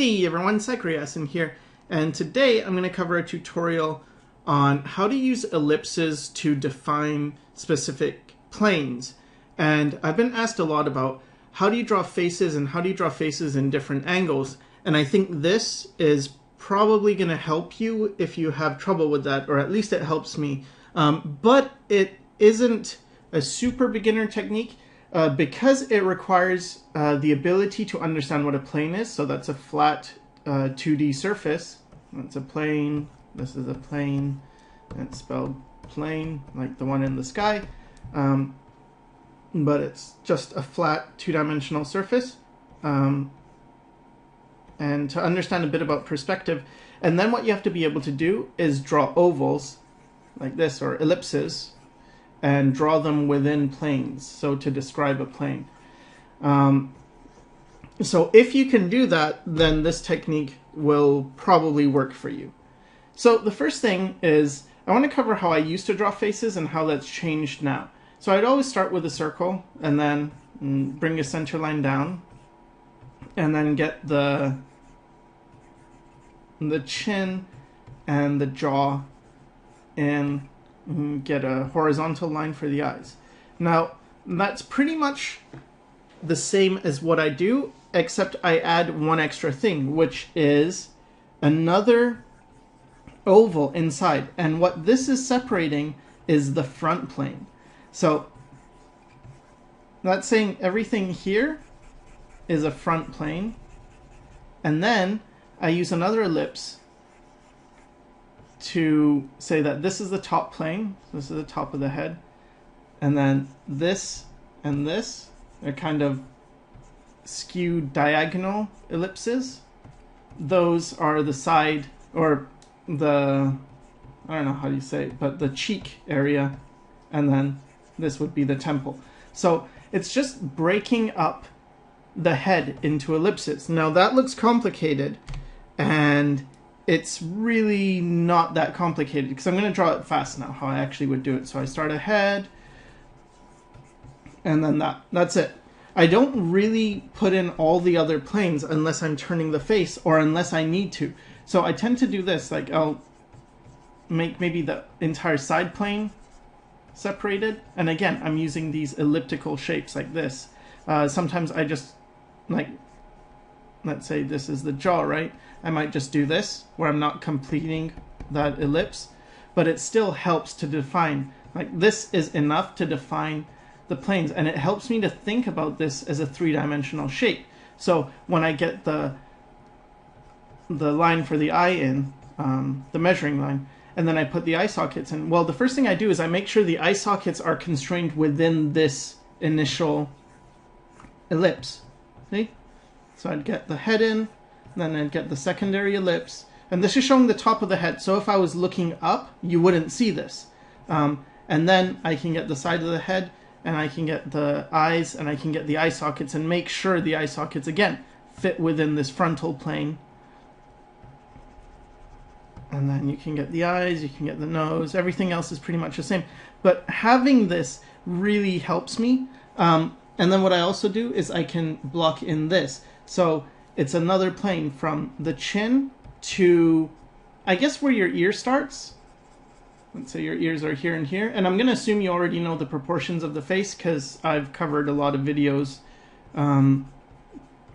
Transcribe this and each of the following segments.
Hey everyone, Sycra in here, and today I'm going to cover a tutorial on how to use ellipses to define specific planes. And I've been asked a lot about how do you draw faces and how do you draw faces in different angles, and I think this is probably going to help you if you have trouble with that, or at least it helps me. But it isn't a super beginner technique. Because it requires the ability to understand what a plane is, so that's a flat 2D surface. That's a plane, this is a plane, and it's spelled plane, like the one in the sky. But it's just a flat two-dimensional surface. And to understand a bit about perspective, and then what you have to be able to do is draw ovals, like this, or ellipses, and draw them within planes, so to describe a plane. So if you can do that, then this technique will probably work for you. So the first thing is, I want to cover how I used to draw faces and how that's changed now. So I'd always start with a circle, and then bring a center line down, and then get the chin and the jaw in, get a horizontal line for the eyes. Now, that's pretty much the same as what I do, except I add one extra thing, which is another oval inside. And what this is separating is the front plane. So that's saying everything here is a front plane. And then I use another ellipse to say that this is the top plane, this is the top of the head, and then this and this are kind of skewed diagonal ellipses. Those are the side, or the, I don't know how you say it, but the cheek area, and then this would be the temple. So it's just breaking up the head into ellipses. Now that looks complicated, and it's really not that complicated because I'm going to draw it fast now, how I actually would do it. So I start a head, and then that's it. I don't really put in all the other planes unless I'm turning the face or unless I need to. So I tend to do this, like I'll make maybe the entire side plane separated. And again, I'm using these elliptical shapes like this. Sometimes I just, like, let's say this is the jaw, right? I might just do this, where I'm not completing that ellipse, but it still helps to define, like this is enough to define the planes, and it helps me to think about this as a three-dimensional shape. So when I get the line for the eye in, the measuring line, and then I put the eye sockets in, well, the first thing I do is I make sure the eye sockets are constrained within this initial ellipse. See? So I'd get the head in, then I'd get the secondary ellipse, and this is showing the top of the head, so if I was looking up, you wouldn't see this. And then I can get the side of the head, and I can get the eyes, and I can get the eye sockets, and make sure the eye sockets, again, fit within this frontal plane. And then you can get the eyes, you can get the nose, everything else is pretty much the same. But having this really helps me. And then what I also do is I can block in this. So it's another plane from the chin to, I guess, where your ear starts. Let's say your ears are here and here. And I'm going to assume you already know the proportions of the face because I've covered a lot of videos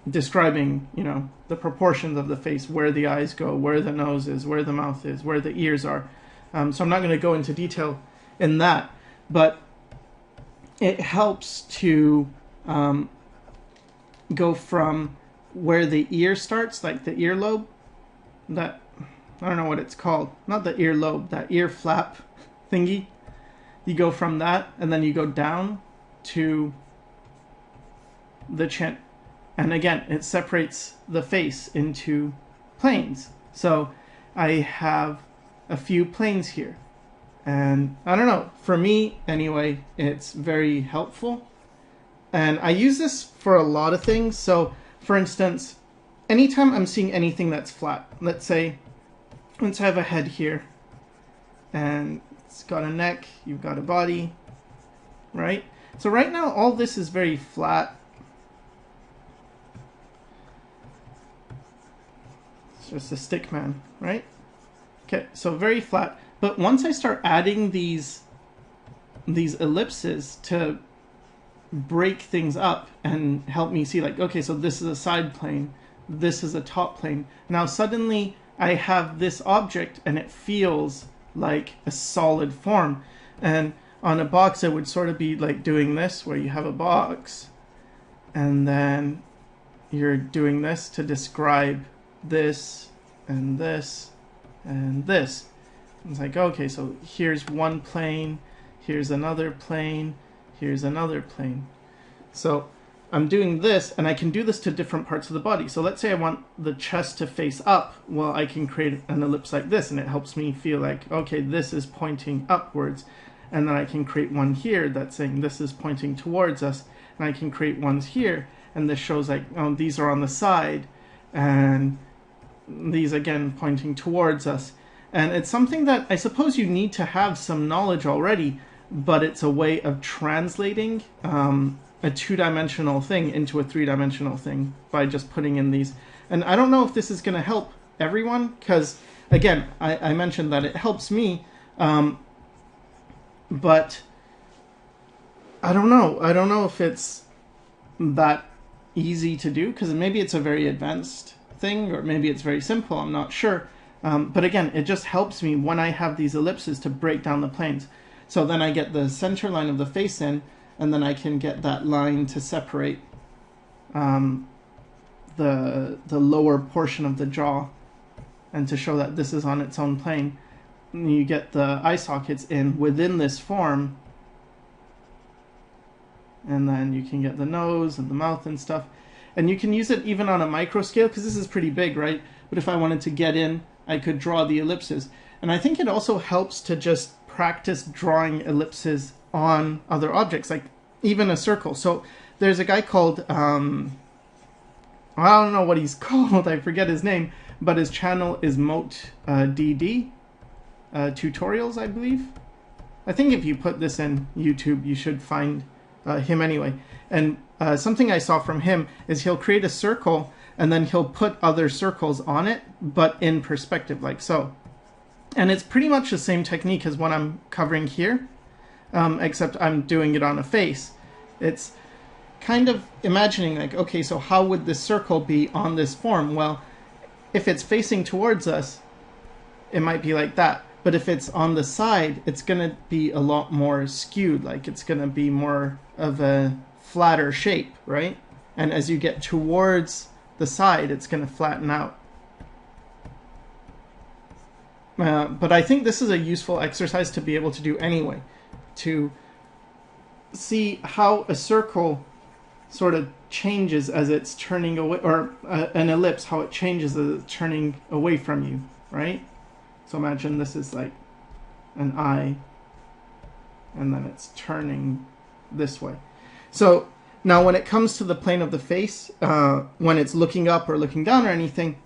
describing, you know, the proportions of the face, where the eyes go, where the nose is, where the mouth is, where the ears are. So I'm not going to go into detail in that, but it helps to go from where the ear starts, like the earlobe, that, I don't know what it's called, not the earlobe, that ear flap thingy. You go from that, and then you go down to the chin. And again, it separates the face into planes. So I have a few planes here. And I don't know, for me anyway, it's very helpful. And I use this for a lot of things. So for instance, anytime I'm seeing anything that's flat, let's say I have a head here, and it's got a neck, you've got a body, right? So right now, all this is very flat. It's just a stick man, right? Okay, so very flat. But once I start adding these ellipses to break things up and help me see, like, okay, so this is a side plane, this is a top plane. Now suddenly I have this object and it feels like a solid form. And on a box it would sort of be like doing this, where you have a box and then you're doing this to describe this and this and this. It's like, okay, so here's one plane, here's another plane, here's another plane. So I'm doing this, and I can do this to different parts of the body. So let's say I want the chest to face up. Well, I can create an ellipse like this, and it helps me feel like, okay, this is pointing upwards. And then I can create one here that's saying this is pointing towards us. And I can create ones here, and this shows like, oh, these are on the side, and these again pointing towards us. And it's something that I suppose you need to have some knowledge already, but it's a way of translating a two-dimensional thing into a three-dimensional thing by just putting in these. And I don't know if this is going to help everyone, because again, I mentioned that it helps me, but I don't know. I don't know if it's that easy to do, because maybe it's a very advanced thing, or maybe it's very simple. I'm not sure. But again, it just helps me when I have these ellipses to break down the planes. So then I get the center line of the face in, and then I can get that line to separate the lower portion of the jaw, and to show that this is on its own plane. And you get the eye sockets in within this form, and then you can get the nose and the mouth and stuff. And you can use it even on a micro scale, because this is pretty big, right? But if I wanted to get in, I could draw the ellipses. And I think it also helps to just practice drawing ellipses on other objects, like even a circle. So there's a guy called, I don't know what he's called, I forget his name, but his channel is MoteDD Tutorials, I believe. I think if you put this in YouTube, you should find him anyway. And something I saw from him is he'll create a circle, and then he'll put other circles on it, but in perspective, like so. And it's pretty much the same technique as what I'm covering here, except I'm doing it on a face. It's kind of imagining like, okay, so how would this circle be on this form? Well, if it's facing towards us, it might be like that. But if it's on the side, it's going to be a lot more skewed, like it's going to be more of a flatter shape, right? And as you get towards the side, it's going to flatten out. But I think this is a useful exercise to be able to do anyway, to see how a circle sort of changes as it's turning away, or an ellipse, how it changes as it's turning away from you, right? So imagine this is like an eye, and then it's turning this way. So now when it comes to the plane of the face, when it's looking up or looking down or anything,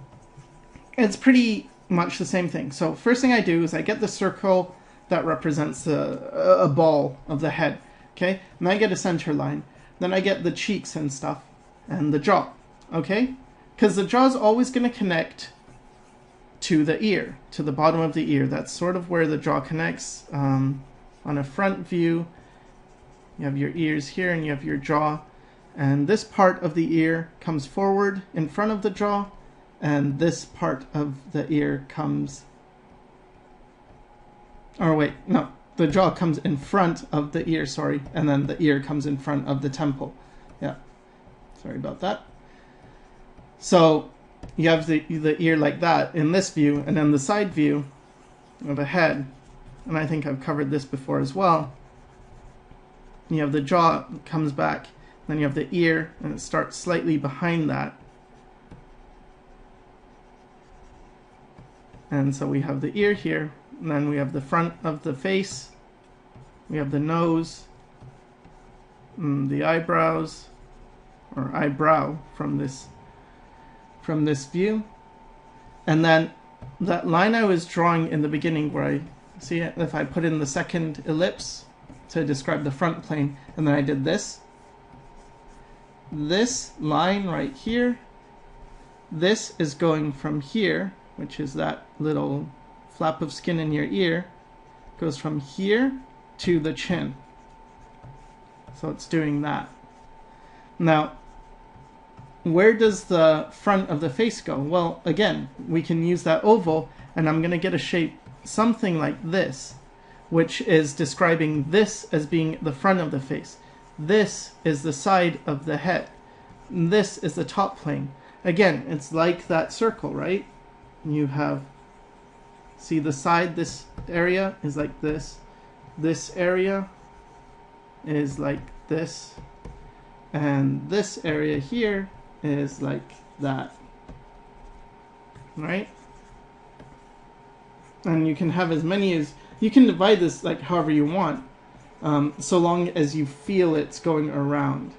it's pretty much the same thing. So first thing I do is I get the circle that represents a ball of the head, okay? And I get a center line. Then I get the cheeks and stuff, and the jaw, okay? Because the jaw is always going to connect to the ear, to the bottom of the ear. That's sort of where the jaw connects. On a front view, you have your ears here, and you have your jaw. And this part of the ear comes forward in front of the jaw, and this part of the ear comes, or wait, no, the jaw comes in front of the ear, sorry, and then the ear comes in front of the temple. Yeah, sorry about that. So you have the ear like that in this view, and then the side view of a head, and I think I've covered this before as well. You have the jaw comes back, then you have the ear, and it starts slightly behind that. And so we have the ear here, and then we have the front of the face, we have the nose, the eyebrows, or eyebrow from this view. And then that line I was drawing in the beginning, where I see it, if I put in the second ellipse to describe the front plane, and then I did this line right here, this is going from here which is that little flap of skin in your ear, goes from here to the chin. So it's doing that. Now, where does the front of the face go? Well, again, we can use that oval, and I'm going to get a shape something like this, which is describing this as being the front of the face. This is the side of the head. This is the top plane. Again, it's like that circle, right? You have, see the side, this area is like this. This area is like this. And this area here is like that, right? And you can have as many as, you can divide this like however you want, so long as you feel it's going around.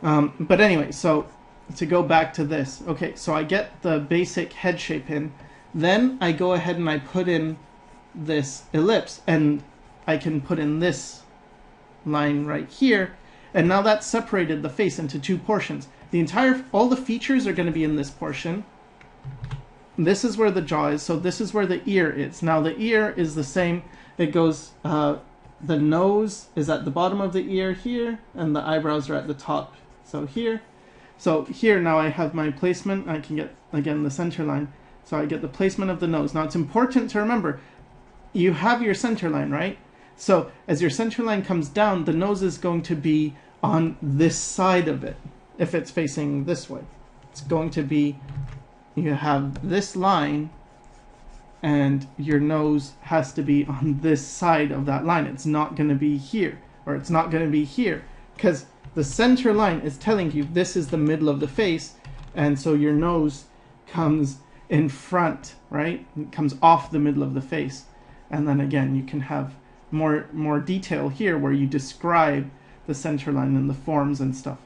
But anyway, so to go back to this, okay, so I get the basic head shape in, then I go ahead and I put in this ellipse, and I can put in this line right here, and now that's separated the face into two portions. The entire, all the features are going to be in this portion. This is where the jaw is, so this is where the ear is. Now the ear is the same. It goes, the nose is at the bottom of the ear here, and the eyebrows are at the top. So here. So here now I have my placement. I can get, again, the center line. So I get the placement of the nose. Now it's important to remember, you have your center line, right? So as your center line comes down, the nose is going to be on this side of it. If it's facing this way, it's going to be, you have this line, and your nose has to be on this side of that line. It's not going to be here, or it's not going to be here, because the center line is telling you this is the middle of the face, and so your nose comes in front, right? It comes off the middle of the face. And then again, you can have more detail here where you describe the center line and the forms and stuff.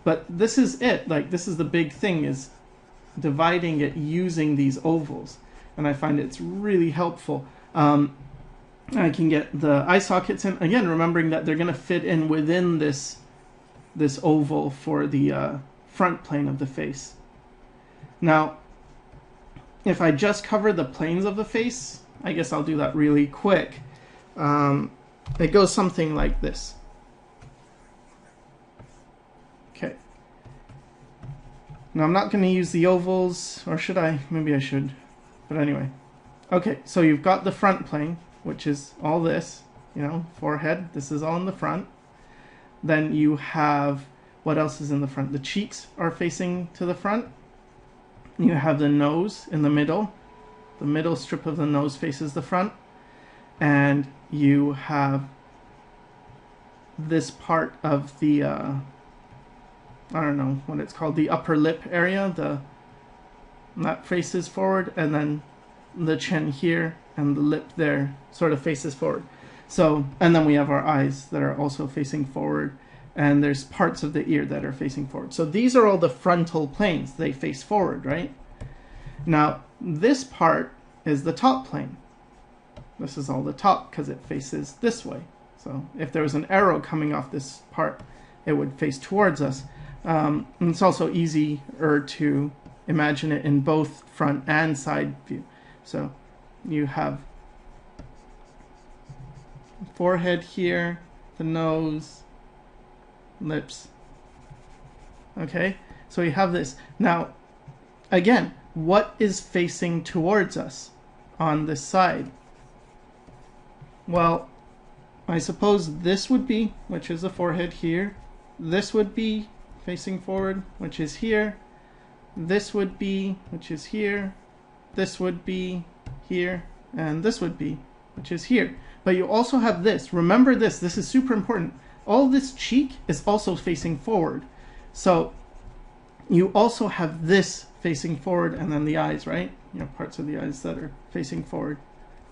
But this is it, like this is the big thing, is dividing it using these ovals. And I find it's really helpful. I can get the eye sockets in, again, remembering that they're going to fit in within this oval for the front plane of the face. Now, if I just cover the planes of the face, I guess I'll do that really quick. It goes something like this. Okay. Now I'm not going to use the ovals, or should I? Maybe I should. But anyway. Okay, so you've got the front plane, which is all this, you know, forehead. This is all in the front. Then you have, what else is in the front? The cheeks are facing to the front. You have the nose in the middle. The middle strip of the nose faces the front. And you have this part of the, I don't know what it's called, the upper lip area, that faces forward, and then the chin here and the lip there sort of faces forward. So, and then we have our eyes that are also facing forward, and there's parts of the ear that are facing forward. So these are all the frontal planes. They face forward, right? Now, this part is the top plane. This is all the top because it faces this way. So if there was an arrow coming off this part, it would face towards us. And it's also easier to imagine it in both front and side view. So you have forehead here, the nose, lips. Okay, so you have this. Now, again, what is facing towards us on this side? Well, I suppose this would be, which is the forehead here. This would be facing forward, which is here. This would be, which is here. This would be here. And this would be, which is here. But you also have this. Remember this. This is super important. All this cheek is also facing forward. So you also have this facing forward, and then the eyes, right? You know, parts of the eyes that are facing forward,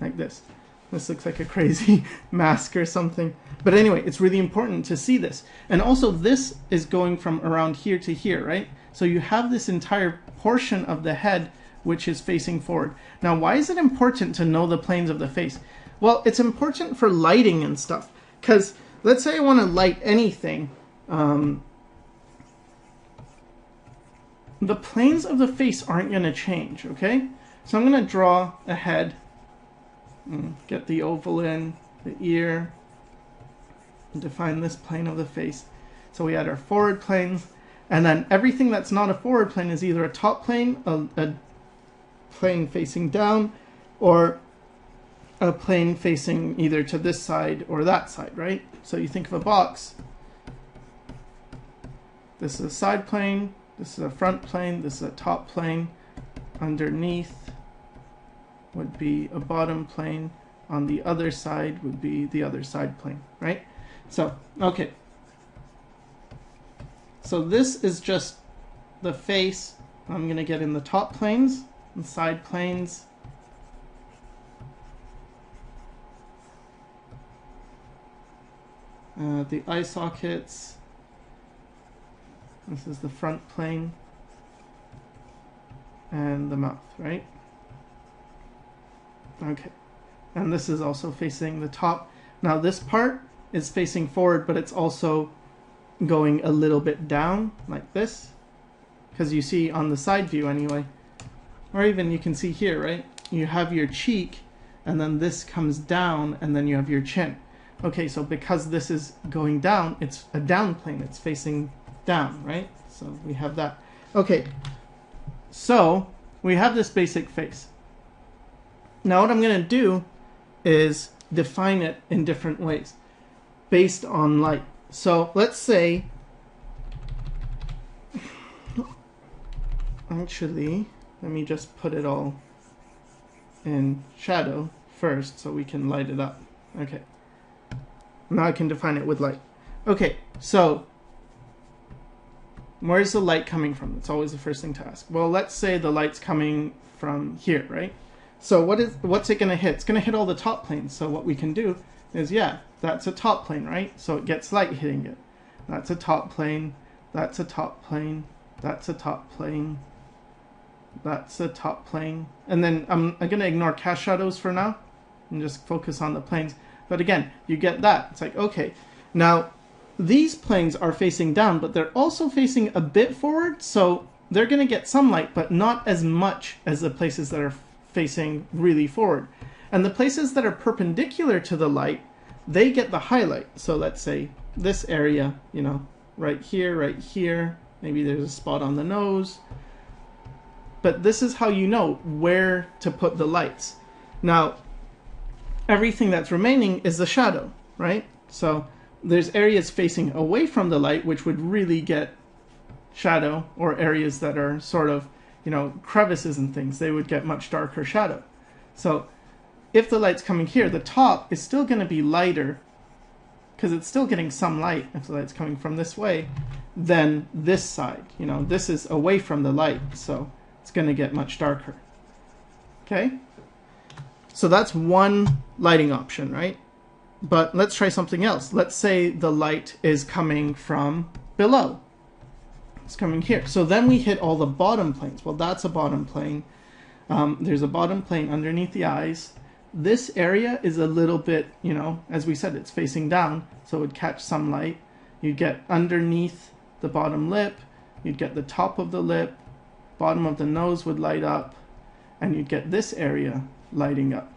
like this. This looks like a crazy mask or something. But anyway, it's really important to see this. And also this is going from around here to here, right? So you have this entire portion of the head which is facing forward. Now, why is it important to know the planes of the face? Well, it's important for lighting and stuff. Because let's say I want to light anything. The planes of the face aren't going to change, okay? So I'm going to draw a head, get the oval in, the ear, and define this plane of the face. So we had our forward planes, and then everything that's not a forward plane is either a top plane, a plane facing down, or a plane facing either to this side or that side, right? So you think of a box. This is a side plane, this is a front plane, this is a top plane. Underneath would be a bottom plane. On the other side would be the other side plane, right? So, okay. So this is just the face. I'm going to get in the top planes and side planes. The eye sockets. This is the front plane. And the mouth, right? Okay. And this is also facing the top. Now this part is facing forward, but it's also going a little bit down like this, because you see on the side view anyway, or even you can see here, right? You have your cheek, and then this comes down, and then you have your chin. Okay, so because this is going down, it's a down plane. It's facing down, right? So we have that. Okay, so we have this basic face. Now what I'm going to do is define it in different ways based on light. So let's say, actually, let me just put it all in shadow first so we can light it up. Okay. Now I can define it with light. Okay, so where's the light coming from? That's always the first thing to ask. Well, let's say the light's coming from here, right? So what's it going to hit? It's going to hit all the top planes. So what we can do is, yeah, that's a top plane, right? So it gets light hitting it. That's a top plane. That's a top plane. That's a top plane. That's a top plane. And then I'm going to ignore cast shadows for now and just focus on the planes. But again, you get that. It's like, okay, now these planes are facing down, but they're also facing a bit forward. So they're going to get some light, but not as much as the places that are facing really forward. And the places that are perpendicular to the light, they get the highlight. So let's say this area, you know, right here, maybe there's a spot on the nose. But this is how you know where to put the lights. Now, everything that's remaining is the shadow, right? So there's areas facing away from the light which would really get shadow, or areas that are sort of, you know, crevices and things, they would get much darker shadow. So if the light's coming here, the top is still going to be lighter because it's still getting some light if the light's coming from this way than this side. You know, this is away from the light, so it's going to get much darker. Okay? So that's one lighting option, right? But let's try something else. Let's say the light is coming from below. It's coming here. So then we hit all the bottom planes. Well, that's a bottom plane. There's a bottom plane underneath the eyes. This area is a little bit, you know, as we said, it's facing down, so it would catch some light. You'd get underneath the bottom lip. You'd get the top of the lip. Bottom of the nose would light up. And you'd get this area lighting up,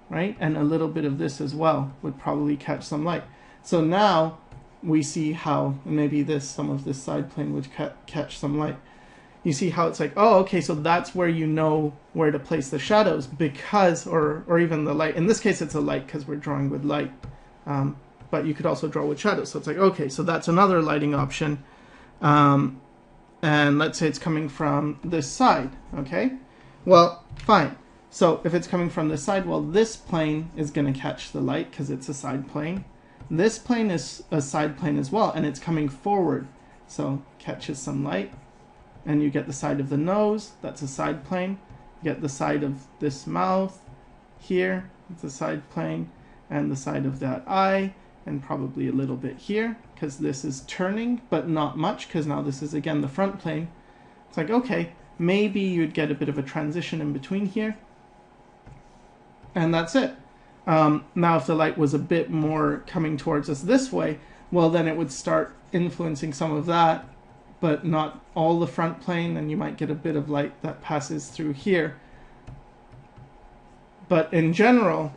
right? And a little bit of this as well would probably catch some light. So now we see how maybe some of this side plane would catch some light. You see how it's like, oh, okay, so that's where you know where to place the shadows, because, or even the light. In this case, it's a light because we're drawing with light, but you could also draw with shadows. So it's like, okay, so that's another lighting option. And let's say it's coming from this side, okay? Well, fine. So if it's coming from this side, well, this plane is going to catch the light because it's a side plane. This plane is a side plane as well, and it's coming forward, so catches some light. And you get the side of the nose, that's a side plane. You get the side of this mouth here, it's a side plane, and the side of that eye, and probably a little bit here, because this is turning, but not much, because now this is again the front plane. It's like, okay, maybe you'd get a bit of a transition in between here, and that's it. Now if the light was a bit more coming towards us this way, well then it would start influencing some of that, but not all the front plane, and you might get a bit of light that passes through here. But in general,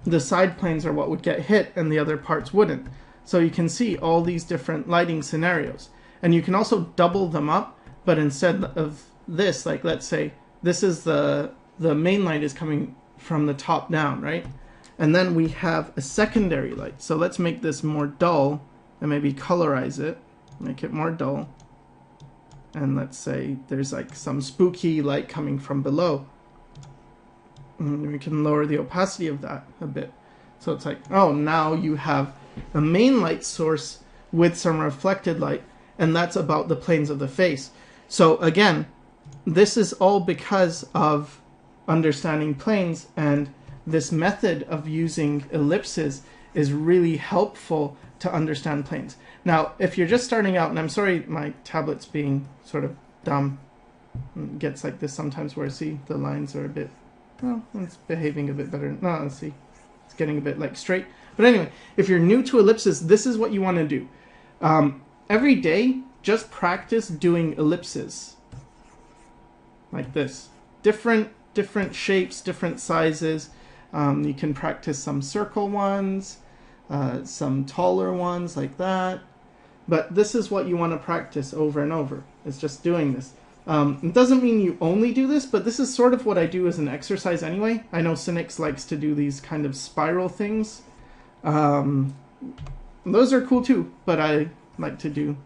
the side planes are what would get hit and the other parts wouldn't. So you can see all these different lighting scenarios. And you can also double them up, but instead of this, like let's say this is the main light is coming from the top down, right? And then we have a secondary light. So let's make this more dull and maybe colorize it, make it more dull. And let's say there's like some spooky light coming from below. And we can lower the opacity of that a bit. So it's like, oh, now you have a main light source with some reflected light, and that's about the planes of the face. So again, this is all because of understanding planes, and this method of using ellipses is really helpful to understand planes. Now, if you're just starting out, and I'm sorry my tablet's being sort of dumb, it gets like this sometimes where, see, the lines are a bit, well, it's behaving a bit better. No, let's see, it's getting a bit like straight. But anyway, if you're new to ellipses, this is what you want to do. Every day, just practice doing ellipses like this. Different shapes, different sizes. You can practice some circle ones, some taller ones like that. But this is what you want to practice over and over. It's just doing this. It doesn't mean you only do this, but this is sort of what I do as an exercise anyway. I know Cynics likes to do these kind of spiral things. Those are cool too, but I like to do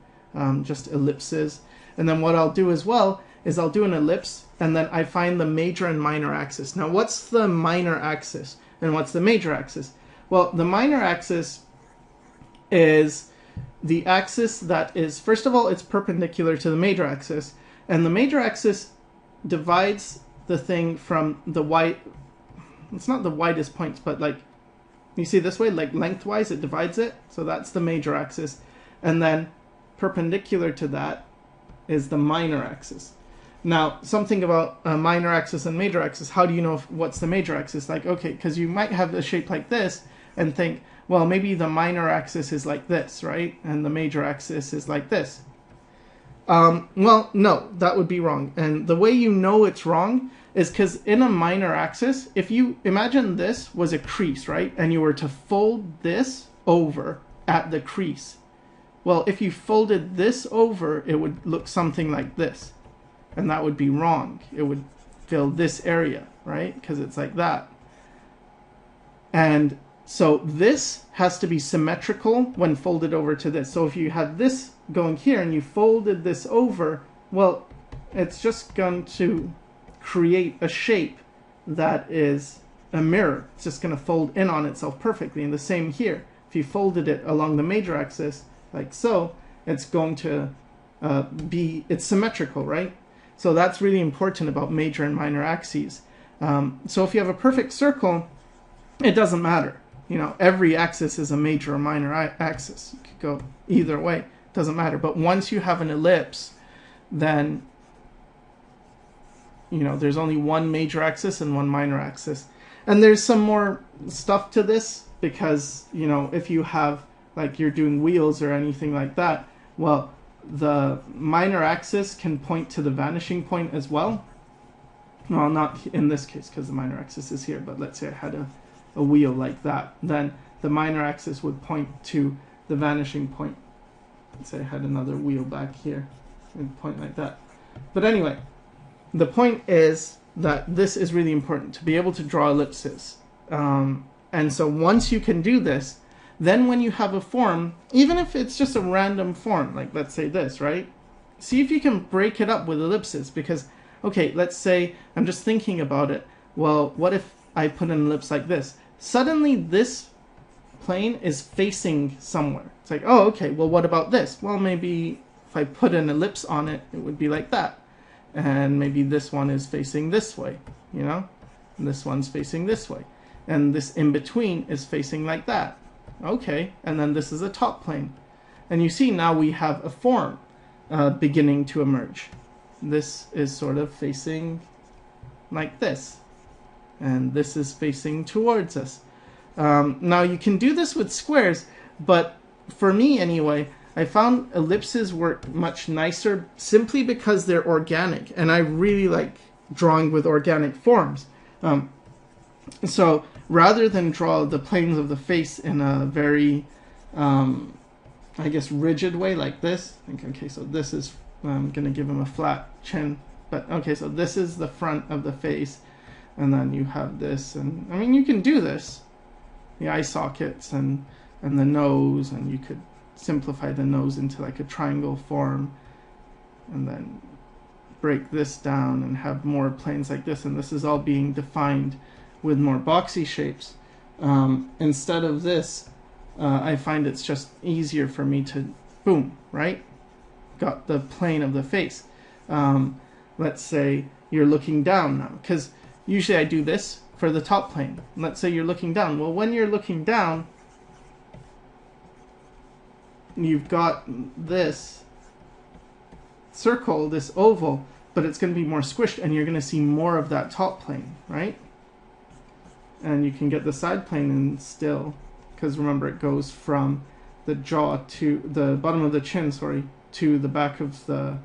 just ellipses. And then what I'll do as well is I'll do an ellipse, and then I find the major and minor axis. Now, what's the minor axis and what's the major axis? Well, the minor axis is the axis that is, first of all, it's perpendicular to the major axis, and the major axis divides the thing from the it's not the widest points, but like, you see this way, like lengthwise, it divides it. So that's the major axis. And then perpendicular to that is the minor axis. Now, something about a minor axis and major axis, how do you know what's the major axis? Like, okay, because you might have a shape like this and think, well, maybe the minor axis is like this, right? And the major axis is like this. Well, no, that would be wrong. And the way you know it's wrong is because in a minor axis, if you imagine this was a crease, right? And you were to fold this over at the crease. Well, if you folded this over, it would look something like this. And that would be wrong. It would fill this area, right? Because it's like that. And so this has to be symmetrical when folded over to this. So if you had this going here and you folded this over, well, it's just going to create a shape that is a mirror. It's just going to fold in on itself perfectly. And the same here. If you folded it along the major axis, like so, it's going to it's symmetrical, right? So that's really important about major and minor axes. So if you have a perfect circle, it doesn't matter. You know, every axis is a major or minor axis. You could go either way. It doesn't matter. But once you have an ellipse, then, you know, there's only one major axis and one minor axis. And there's some more stuff to this because, you know, if you have, like, you're doing wheels or anything like that, well, the minor axis can point to the vanishing point as well. Well, not in this case because the minor axis is here, but let's say I had a wheel like that. Then the minor axis would point to the vanishing point. Let's say I had another wheel back here and point like that. But anyway, the point is that this is really important to be able to draw ellipses. And so once you can do this, then when you have a form, even if it's just a random form, like let's say this, right? See if you can break it up with ellipses because, okay, let's say I'm just thinking about it. Well, what if I put an ellipse like this? Suddenly this plane is facing somewhere. It's like, oh, okay, well, what about this? Well, maybe if I put an ellipse on it, it would be like that. And maybe this one is facing this way, you know? And this one's facing this way. And this in between is facing like that. Okay, and then this is a top plane. And you see now we have a form beginning to emerge. This is sort of facing like this. And this is facing towards us. Now you can do this with squares, but for me anyway, I found ellipses work much nicer simply because they're organic. And I really like drawing with organic forms. So rather than draw the planes of the face in a very, I guess, rigid way like this, okay, so this is, I'm going to give him a flat chin, but okay, so this is the front of the face, and then you have this, and I mean, you can do this, the eye sockets and the nose, and you could simplify the nose into like a triangle form, and then break this down and have more planes like this, and this is all being defined with more boxy shapes. Instead of this, I find it's just easier for me to, boom, right? Got the plane of the face. Let's say you're looking down now, because usually I do this for the top plane. Let's say you're looking down. Well, when you're looking down, you've got this circle, this oval, but it's going to be more squished, and you're going to see more of that top plane, right? And you can get the side plane in still, because remember, it goes from the jaw to the bottom of the chin, sorry, to the back of the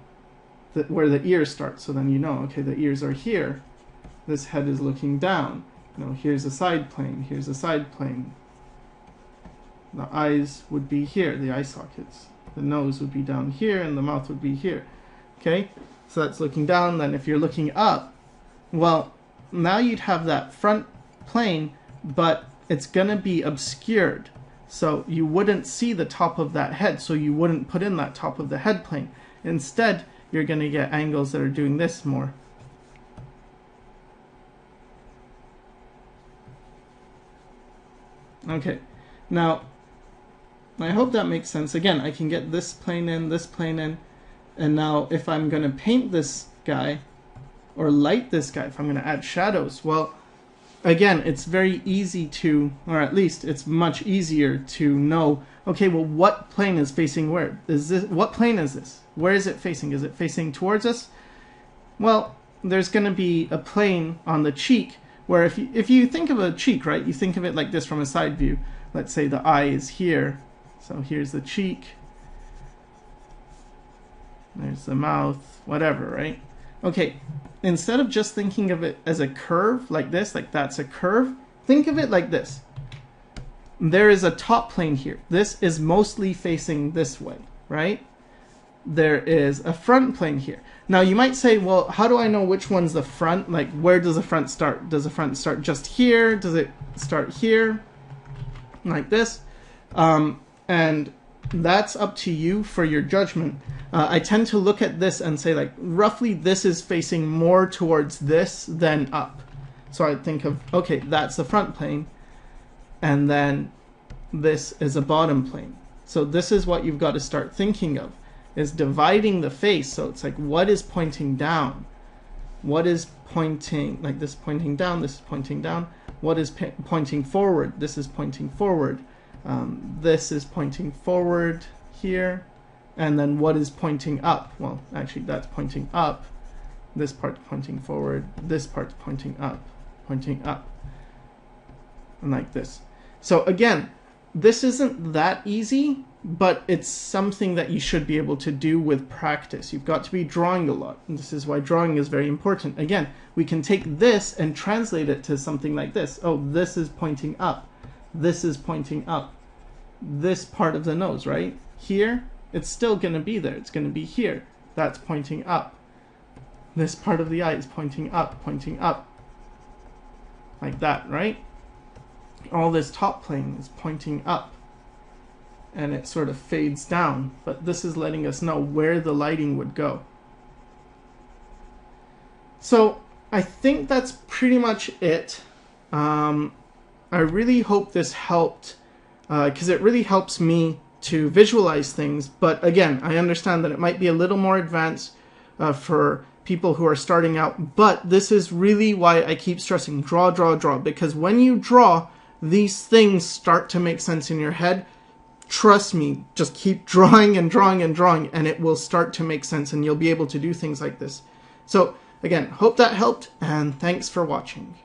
where the ears start. So then you know, okay, the ears are here. This head is looking down. You know, here's a side plane. Here's a side plane. The eyes would be here, the eye sockets. The nose would be down here, and the mouth would be here. Okay, so that's looking down. Then if you're looking up, well, now you'd have that front plane, but it's going to be obscured. So you wouldn't see the top of that head, so you wouldn't put in that top of the head plane. Instead, you're going to get angles that are doing this more. Okay, now, I hope that makes sense. Again, I can get this plane in, and now if I'm going to paint this guy, or light this guy, if I'm going to add shadows, well, again, it's very easy to, or at least it's much easier to know, okay, well, what plane is facing where? What plane is this? Where is it facing? Is it facing towards us? Well, there's going to be a plane on the cheek, where if you think of a cheek, right, you think of it like this from a side view. Let's say the eye is here. So here's the cheek. There's the mouth, whatever, right? Okay, instead of just thinking of it as a curve like this, like that's a curve, think of it like this. There is a top plane here. This is mostly facing this way, right? There is a front plane here. Now you might say, well, how do I know which one's the front? Like, where does the front start? Does the front start just here? Does it start here? Like this? And that's up to you for your judgment. I tend to look at this and say, like, roughly this is facing more towards this than up. So I think of, okay, that's the front plane, and then this is a bottom plane. So this is what you've got to start thinking of, is dividing the face. So it's like, what is pointing down? What is pointing, like this pointing down, this is pointing down. What is pointing forward? This is pointing forward. This is pointing forward here. And then what is pointing up? Well, actually, that's pointing up. This part's pointing forward. This part's pointing up. And like this. So again, this isn't that easy, but it's something that you should be able to do with practice. You've got to be drawing a lot. And this is why drawing is very important. Again, we can take this and translate it to something like this. Oh, this is pointing up. This is pointing up. This part of the nose, right? Here, it's still going to be there. It's going to be here. That's pointing up. This part of the eye is pointing up. Like that, right? All this top plane is pointing up. And it sort of fades down. But this is letting us know where the lighting would go. So I think that's pretty much it. I really hope this helped, because it really helps me to visualize things. But again, I understand that it might be a little more advanced for people who are starting out. But this is really why I keep stressing draw, draw, draw. Because when you draw, these things start to make sense in your head. Trust me, just keep drawing and drawing and drawing, and it will start to make sense, and you'll be able to do things like this. So again, hope that helped, and thanks for watching.